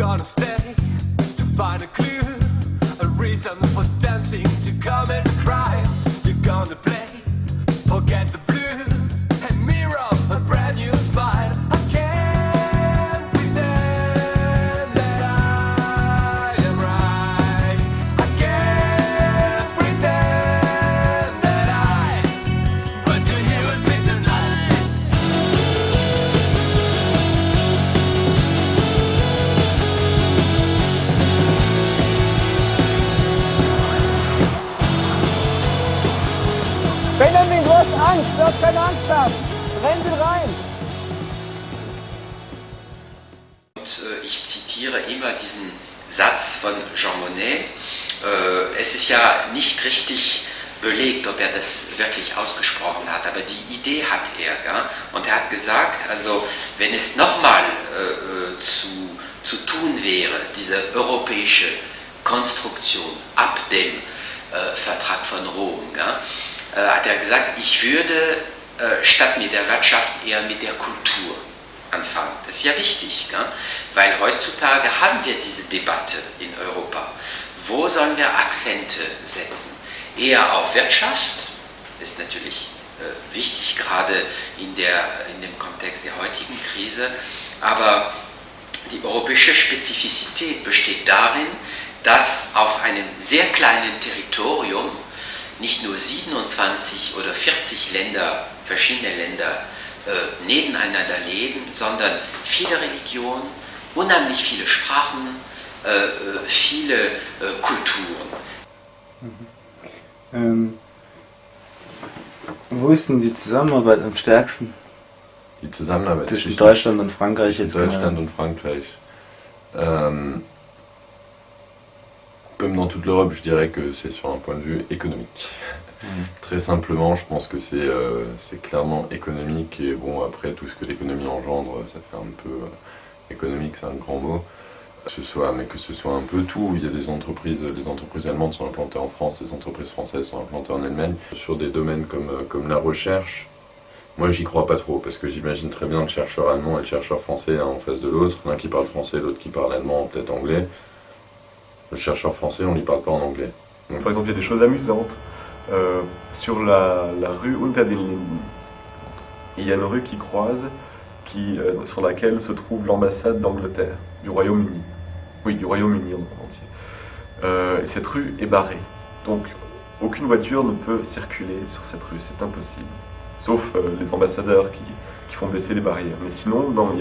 gonna stay to find a clue, a reason for dancing, to come and cry. You're gonna play, forget the blues, and mirror a brand new smile. I can't pretend that I am right. I can't pretend that but you're here with me tonight. Benjamin, du hast Angst, du hast keine Angst haben. Rennen Sie rein. Ich zitiere immer diesen Satz von Jean Monnet. Es ist ja nicht richtig belegt, ob er das wirklich ausgesprochen hat, aber die Idee hat er. Ja? Und er hat gesagt, also wenn es nochmal zu tun wäre, diese europäische Konstruktion ab dem Vertrag von Rom, ja? Hat er gesagt, ich würde statt mit der Wirtschaft eher mit der Kultur anfangen. Das ist ja wichtig, ja? Weil heutzutage haben wir diese Debatte in Europa. Wo sollen wir Akzente setzen? Eher auf Wirtschaft, ist natürlich wichtig, gerade in dem Kontext der heutigen Krise, aber die europäische Spezifizität besteht darin, dass auf einem sehr kleinen Territorium nicht nur 27 oder 40 Länder, verschiedene Länder nebeneinander leben, sondern viele Religionen, unheimlich viele Sprachen, viele Kulturen. Wo ist denn die Zusammenarbeit am stärksten? Die Zusammenarbeit zwischen Deutschland und Frankreich jetzt? Deutschland und Frankreich. Comme dans toute l'Europe, je dirais que c'est sur un point de vue économique. Très simplement, je pense que c'est clairement économique, et bon, après tout ce que l'économie engendre, ça fait un peu économique, c'est un grand mot. Mais que ce soit un peu tout, il y a des entreprises, les entreprises allemandes sont implantées en France, les entreprises françaises sont implantées en Allemagne. Sur des domaines comme la recherche, moi j'y crois pas trop, parce que j'imagine très bien le chercheur allemand et le chercheur français en face de l'autre, l'un qui parle français, l'autre qui parle allemand, peut-être anglais. Le chercheur français, on ne lui parle pas en anglais. Par exemple, il y a des choses amusantes. Sur la rue Unter den Linden, il y a une rue qui croise, sur laquelle se trouve l'ambassade d'Angleterre, du Royaume-Uni. Oui, du Royaume-Uni en entier. Et cette rue est barrée. Donc, aucune voiture ne peut circuler sur cette rue, c'est impossible. Sauf les ambassadeurs qui font baisser les barrières. Mais sinon, non,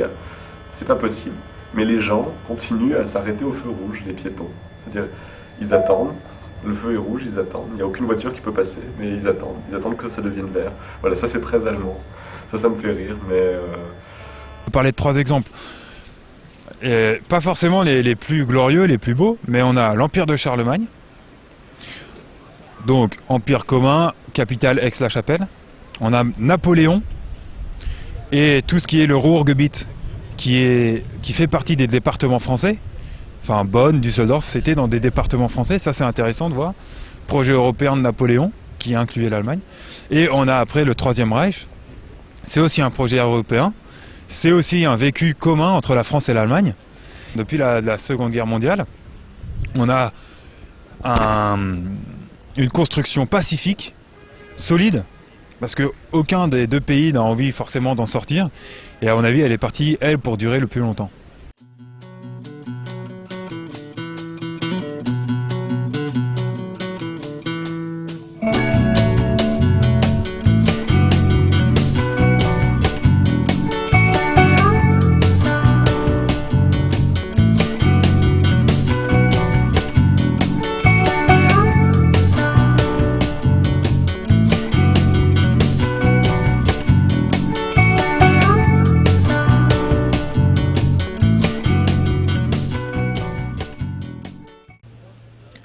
c'est pas possible. Mais les gens continuent à s'arrêter au feu rouge, les piétons. C'est-à-dire, ils attendent, le feu est rouge, ils attendent. Il n'y a aucune voiture qui peut passer, mais ils attendent que ça devienne vert. Voilà, ça c'est très allemand. Ça me fait rire, mais... On peut parler de 3 exemples. Et pas forcément les plus glorieux, les plus beaux, mais on a l'Empire de Charlemagne. Donc, Empire commun, capitale Aix-la-Chapelle. On a Napoléon et tout ce qui est le Ruhrgebiet, qui fait partie des départements français. Enfin, Bonn, Düsseldorf, c'était dans des départements français. Ça, c'est intéressant de voir. Projet européen de Napoléon, qui incluait l'Allemagne. Et on a après le Troisième Reich. C'est aussi un projet européen. C'est aussi un vécu commun entre la France et l'Allemagne. Depuis la Seconde Guerre mondiale, on a une construction pacifique, solide, parce qu'aucun des 2 pays n'a envie forcément d'en sortir. Et à mon avis, elle est partie, elle, pour durer le plus longtemps.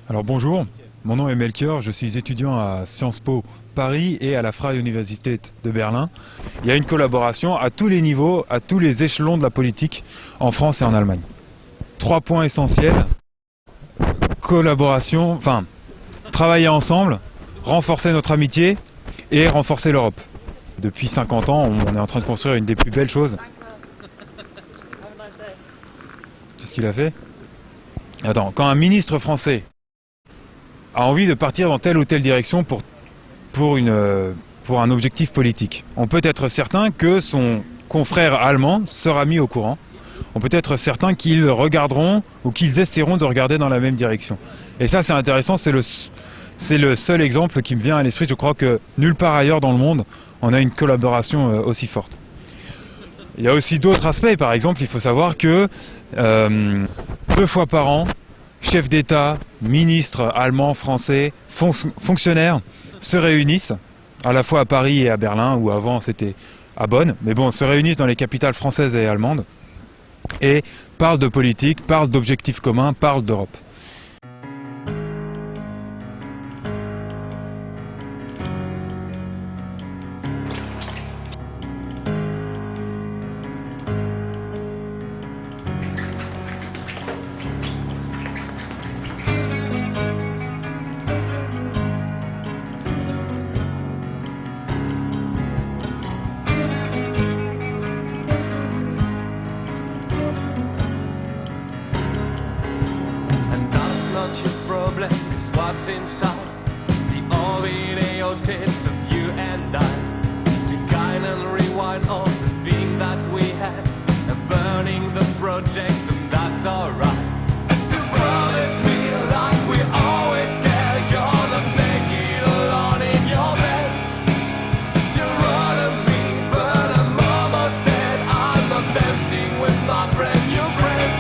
Alors bonjour, mon nom est Melchior, je suis étudiant à Sciences Po Paris et à la Freie Universität de Berlin. Il y a une collaboration à tous les niveaux, à tous les échelons de la politique en France et en Allemagne. 3 points essentiels: collaboration, enfin travailler ensemble, renforcer notre amitié et renforcer l'Europe. Depuis 50 ans, on est en train de construire une des plus belles choses Qu'est-ce qu'il a fait? Attends, quand un ministre français a envie de partir dans telle ou telle direction pour un objectif politique, on peut être certain que son confrère allemand sera mis au courant. On peut être certain qu'ils regarderont ou qu'ils essaieront de regarder dans la même direction. Et ça, c'est intéressant, c'est le seul exemple qui me vient à l'esprit. Je crois que nulle part ailleurs dans le monde, on a une collaboration aussi forte. Il y a aussi d'autres aspects. Par exemple, il faut savoir que 2 fois par an, chefs d'État, ministres allemands, français, fonctionnaires se réunissent, à la fois à Paris et à Berlin, ou avant c'était à Bonn, mais bon, se réunissent dans les capitales françaises et allemandes, et parlent de politique, parlent d'objectifs communs, parlent d'Europe. And that's not your problem, it's what's inside. The old video tapes of you and I. We kind and rewind on the thing that we had. And burning the project, and that's alright. You promised me like we always care. You're not naked alone in your bed. You run at me, but I'm almost dead. I'm not dancing with my brand new friends.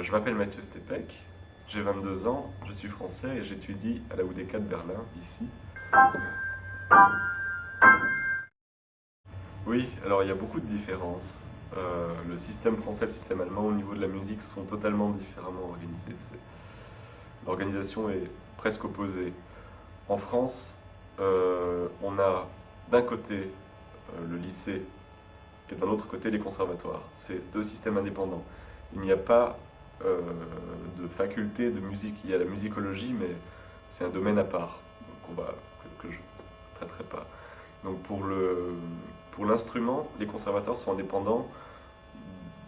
Je m'appelle Mathieu Stepek, j'ai 22 ans, je suis français et j'étudie à la UDK de Berlin, ici. Oui, alors il y a beaucoup de différences. Le système français et le système allemand au niveau de la musique sont totalement différemment organisés. L'organisation est presque opposée. En France, on a d'un côté le lycée et d'un autre côté les conservatoires. C'est 2 systèmes indépendants. Il n'y a pas de faculté de musique. Il y a la musicologie, mais c'est un domaine à part que je ne traiterai pas. Donc pour l'instrument, les conservatoires sont indépendants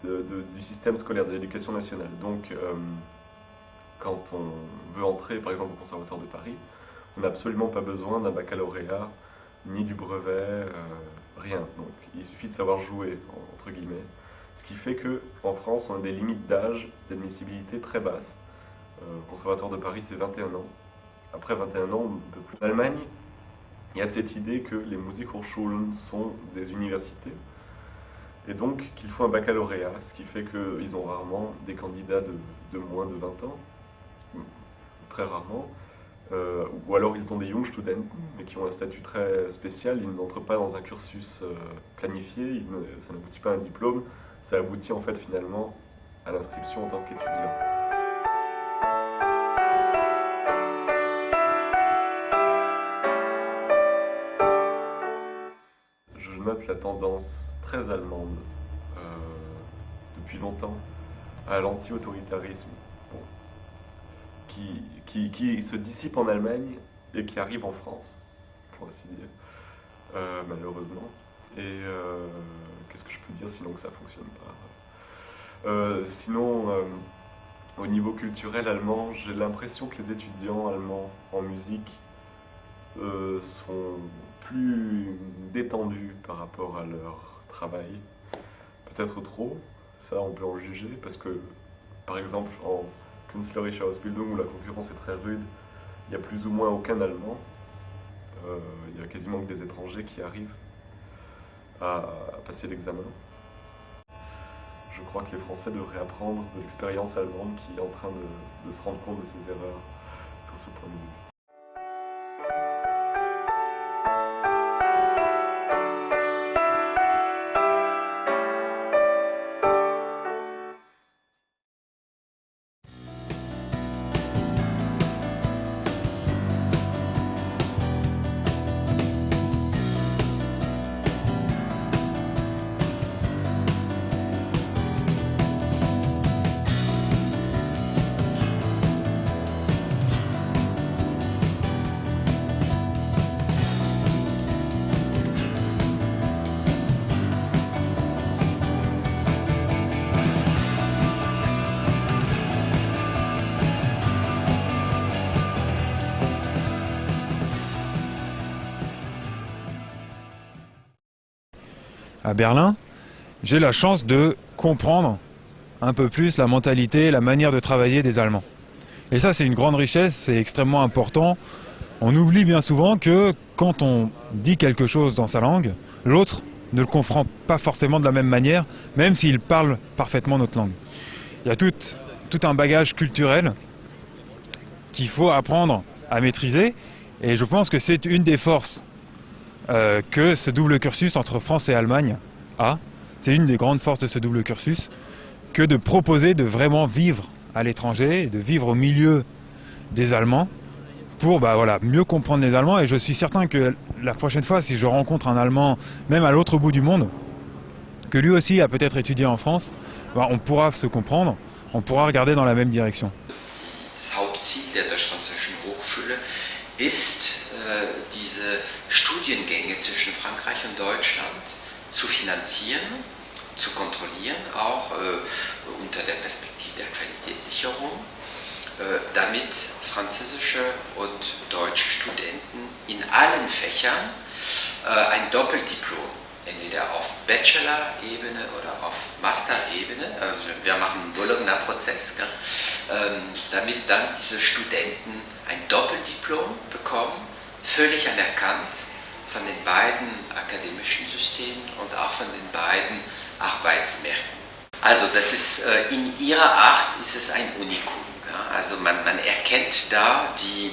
du système scolaire, de l'éducation nationale. Donc quand on veut entrer par exemple au conservatoire de Paris, on n'a absolument pas besoin d'un baccalauréat, ni du brevet, rien. Donc il suffit de savoir jouer, entre guillemets. Ce qui fait qu'en France, on a des limites d'âge, d'admissibilité très basses. Au Conservatoire de Paris, c'est 21 ans. Après 21 ans, on ne peut plus. En Allemagne, il y a cette idée que les Musikhochschulen sont des universités, et donc qu'il faut un baccalauréat, ce qui fait qu'ils ont rarement des candidats de moins de 20 ans, très rarement, ou alors ils ont des Jungstudenten, mais qui ont un statut très spécial, ils n'entrent pas dans un cursus planifié, ça n'aboutit pas à un diplôme, ça aboutit en fait finalement à l'inscription en tant qu'étudiant. Je note la tendance très allemande depuis longtemps à l'anti-autoritarisme, bon, qui se dissipe en Allemagne et qui arrive en France, pour ainsi dire, malheureusement. Et qu'est-ce que je peux dire sinon que ça fonctionne pas? Sinon, au niveau culturel allemand, j'ai l'impression que les étudiants allemands en musique sont plus détendus par rapport à leur travail. Peut-être trop, ça on peut en juger, parce que par exemple en Künstlerische Ausbildung où la concurrence est très rude, il n'y a plus ou moins aucun Allemand. Il y a quasiment que des étrangers qui arrivent à passer l'examen. Je crois que les Français devraient apprendre de l'expérience allemande qui est en train de se rendre compte de ses erreurs sur ce point de vue. À Berlin, j'ai la chance de comprendre un peu plus la mentalité, la manière de travailler des Allemands. Et ça, c'est une grande richesse, c'est extrêmement important. On oublie bien souvent que quand on dit quelque chose dans sa langue, l'autre ne le comprend pas forcément de la même manière, même s'il parle parfaitement notre langue. Il y a tout un bagage culturel qu'il faut apprendre à maîtriser, et je pense que c'est une des forces que ce double cursus entre France et Allemagne a. C'est une des grandes forces de ce double cursus, que de proposer de vraiment vivre à l'étranger, de vivre au milieu des Allemands, pour mieux comprendre les Allemands. Et je suis certain que la prochaine fois, si je rencontre un Allemand, même à l'autre bout du monde, que lui aussi a peut-être étudié en France, on pourra se comprendre, on pourra regarder dans la même direction. Das Hauptziel der Deutsch-Französischen Hochschule ist, diese Studiengänge zwischen Frankreich und Deutschland zu finanzieren, zu kontrollieren, auch unter der Perspektive der Qualitätssicherung, damit französische und deutsche Studenten in allen Fächern ein Doppeldiplom, entweder auf Bachelor-Ebene oder auf Master-Ebene, also wir machen einen Bologna-Prozess, damit dann diese Studenten ein Doppeldiplom bekommen, völlig anerkannt von den beiden akademischen Systemen und auch von den beiden Arbeitsmärkten. Also das ist, in ihrer Art ist es ein Unikum. Ja? Also man erkennt da die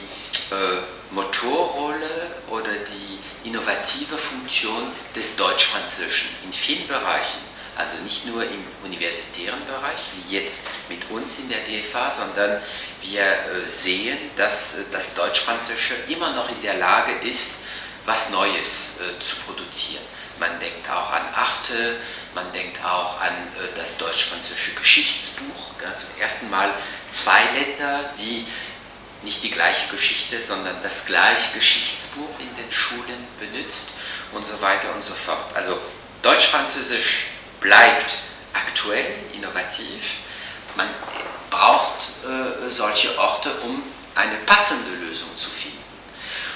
Motorrolle oder die innovative Funktion des Deutsch-Französischen in vielen Bereichen. Also nicht nur im universitären Bereich, wie jetzt mit uns in der DFA, sondern wir sehen, dass das Deutsch-Französische immer noch in der Lage ist, was Neues zu produzieren. Man denkt auch an Arte, man denkt auch an das deutsch-französische Geschichtsbuch. Zum ersten Mal zwei Länder, die nicht die gleiche Geschichte, sondern das gleiche Geschichtsbuch in den Schulen benutzt und so weiter und so fort. Also Deutsch-Französisch bleibt aktuell, innovativ. Man braucht solche Orte, um eine passende Lösung zu finden.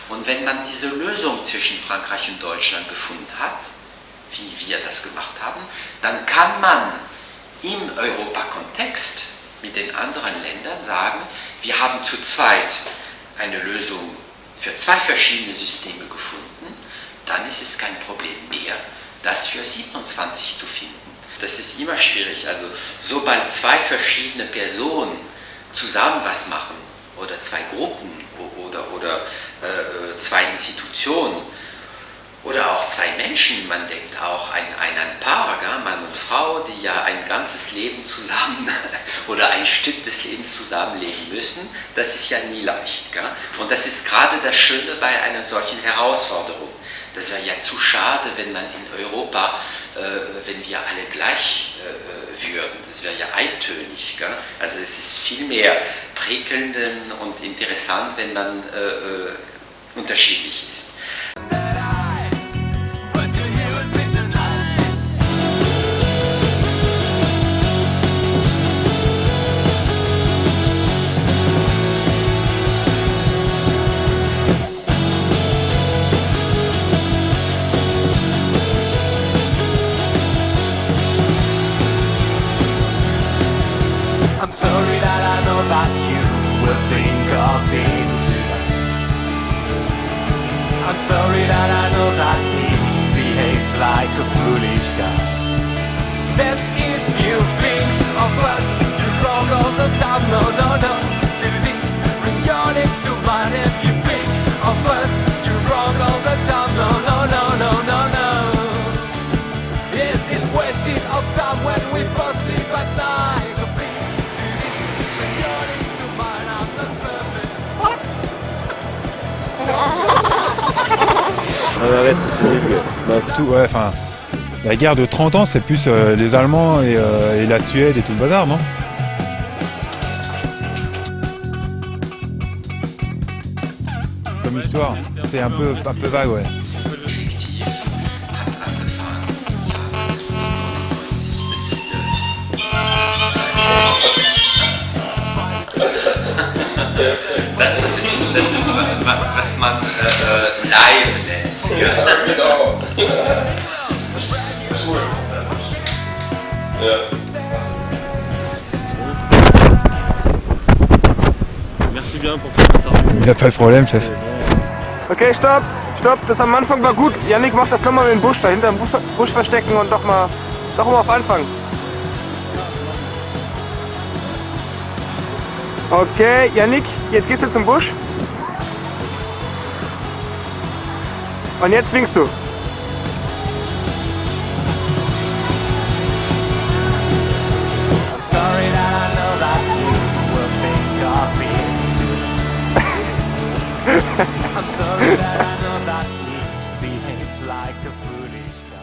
Und wenn man diese Lösung zwischen Frankreich und Deutschland gefunden hat, wie wir das gemacht haben, dann kann man im Europakontext mit den anderen Ländern sagen, wir haben zu zweit eine Lösung für zwei verschiedene Systeme gefunden, dann ist es kein Problem mehr, das für 27 zu finden. Das ist immer schwierig, also sobald zwei verschiedene Personen zusammen was machen oder zwei Gruppen oder zwei Institutionen oder auch zwei Menschen, man denkt auch an ein Paar, Mann und Frau, die ja ein ganzes Leben zusammen oder ein Stück des Lebens zusammenleben müssen, das ist ja nie leicht. Und das ist gerade das Schöne bei einer solchen Herausforderung. Das wäre ja zu schade, wenn man in Europa, wenn wir alle gleich würden. Das wäre ja eintönig. Also es ist viel mehr prickelnd und interessant, wenn man unterschiedlich ist. I'm sorry that I know that you will think of him tonight. sorry that I know that he behaves like a foolish guy. Then if you think of us, you're wrong all the time. No, no, no. Seriously, bring your lips to mine. If you think of us, you're wrong all the time. No, no, no, no, no, no. Is it wasted of time when we both sleep at night? Seriously, bring your lips to mine. I'm not perfect. Ah, arrête, c'est fini le gars. Non, c'est Tout, ouais, enfin, la guerre de 30 ans, c'est plus les Allemands et la Suède et tout le bazar, non? Comme histoire, c'est un peu vague, ouais. Effektiv hat es angefangen im Jahr 1999. Das ist, was man live nennt. Genau. Cool. Ja. Merci bien pour ton interview. Y a pas de problème, chef. Okay, stopp, stopp. Das am Anfang war gut. Yannick macht das nochmal mit dem Busch, da hinter dem Busch verstecken und doch mal auf Anfang. Okay, Yannick, jetzt gehst du zum Busch. Und jetzt winkst du. I'm sorry that I know that you will think of me too. I'm sorry that I know that he behaves like a foolish guy.